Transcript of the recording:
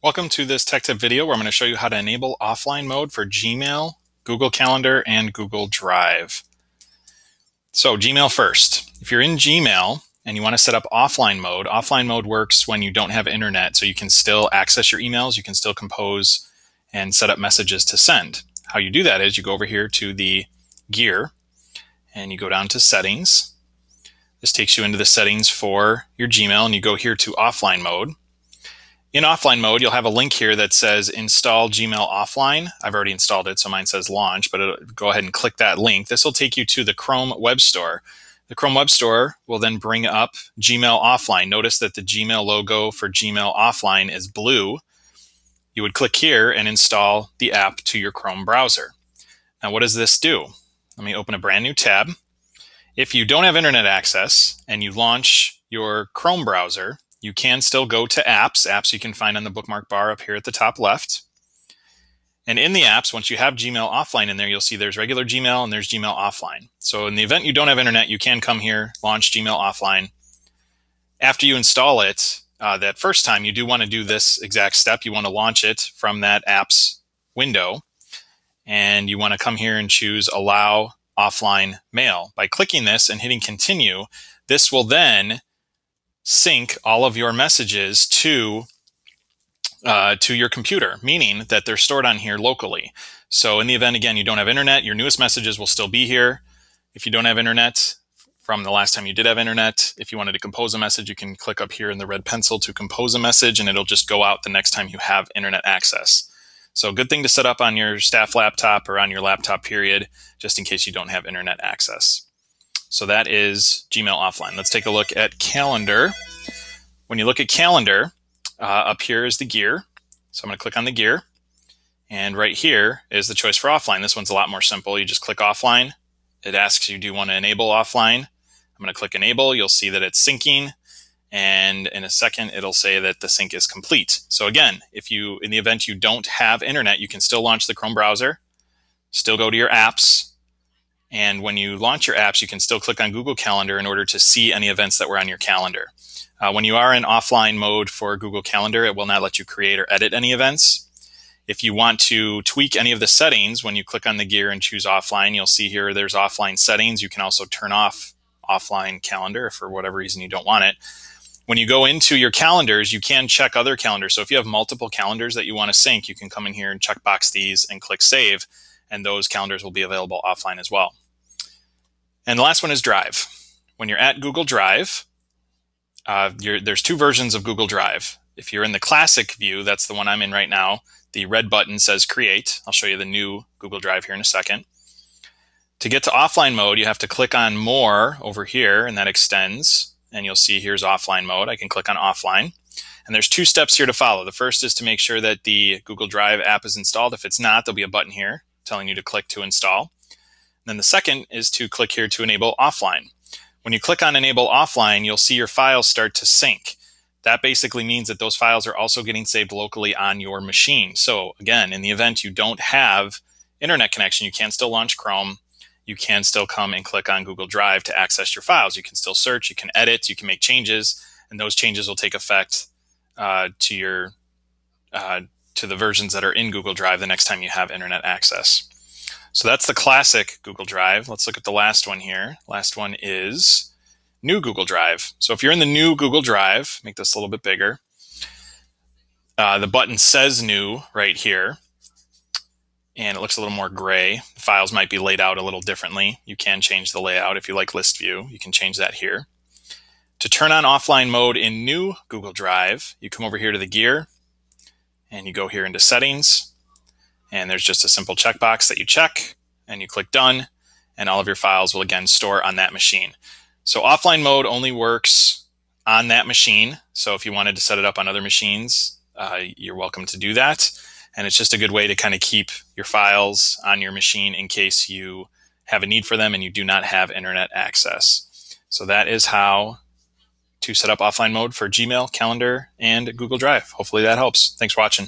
Welcome to this tech tip video where I'm going to show you how to enable offline mode for Gmail, Google Calendar, and Google Drive. So Gmail first. If you're in Gmail and you want to set up offline mode works when you don't have internet, so you can still access your emails, you can still compose and set up messages to send. How you do that is you go over here to the gear and you go down to settings. This takes you into the settings for your Gmail and you go here to offline mode. In offline mode, you'll have a link here that says install Gmail offline. I've already installed it, so mine says launch, but go ahead and click that link. This will take you to the Chrome Web Store. The Chrome Web Store will then bring up Gmail offline. Notice that the Gmail logo for Gmail offline is blue. You would click here and install the app to your Chrome browser. Now, what does this do? Let me open a brand new tab. If you don't have internet access and you launch your Chrome browser, you can still go to apps. Apps you can find on the bookmark bar up here at the top left. And in the apps, once you have Gmail offline in there, you'll see there's regular Gmail and there's Gmail offline. So in the event you don't have internet, you can come here, launch Gmail offline. After you install it, that first time, you do want to do this exact step. You want to launch it from that apps window. And you want to come here and choose Allow Offline Mail. By clicking this and hitting Continue, this will then sync all of your messages to your computer, meaning that they're stored on here locally. So in the event, again, you don't have internet, your newest messages will still be here. If you don't have internet from the last time you did have internet, if you wanted to compose a message, you can click up here in the red pencil to compose a message, and it'll just go out the next time you have internet access. So a good thing to set up on your staff laptop or on your laptop period, just in case you don't have internet access. So that is Gmail offline. Let's take a look at Calendar. When you look at Calendar, up here is the gear. So I'm going to click on the gear. And right here is the choice for offline. This one's a lot more simple. You just click offline. It asks you, do you want to enable offline? I'm going to click enable. You'll see that it's syncing. And in a second, it'll say that the sync is complete. So again, in the event you don't have internet, you can still launch the Chrome browser, still go to your apps. And when you launch your apps, you can still click on Google Calendar in order to see any events that were on your calendar. When you are in offline mode for Google Calendar, it will not let you create or edit any events. If you want to tweak any of the settings, when you click on the gear and choose offline, you'll see here there's offline settings. You can also turn off offline calendar if for whatever reason you don't want it. When you go into your calendars, you can check other calendars. So if you have multiple calendars that you want to sync, you can come in here and checkbox these and click save, and those calendars will be available offline as well. And the last one is Drive. When you're at Google Drive, there's two versions of Google Drive. If you're in the classic view, that's the one I'm in right now, the red button says Create. I'll show you the new Google Drive here in a second. To get to offline mode, you have to click on More over here, and that extends. And you'll see here's offline mode. I can click on offline. And there's two steps here to follow. The first is to make sure that the Google Drive app is installed. If it's not, there'll be a button here telling you to click to install. Then the second is to click here to enable offline. When you click on enable offline, you'll see your files start to sync. That basically means that those files are also getting saved locally on your machine. So again, in the event you don't have internet connection, you can still launch Chrome. You can still come and click on Google Drive to access your files. You can still search, you can edit, you can make changes, and those changes will take effect to the versions that are in Google Drive the next time you have internet access. So that's the classic Google Drive. Let's look at the last one here. Last one is new Google Drive. So if you're in the new Google Drive, make this a little bit bigger. The button says new right here, and it looks a little more gray. The files might be laid out a little differently. You can change the layout. If you like list view, you can change that here. To turn on offline mode in new Google Drive, you come over here to the gear, and you go here into settings. And there's just a simple checkbox that you check, and you click done, and all of your files will again store on that machine. So offline mode only works on that machine. So if you wanted to set it up on other machines, you're welcome to do that. And it's just a good way to kind of keep your files on your machine in case you have a need for them and you do not have internet access. So that is how to set up offline mode for Gmail, Calendar, and Google Drive. Hopefully that helps. Thanks for watching.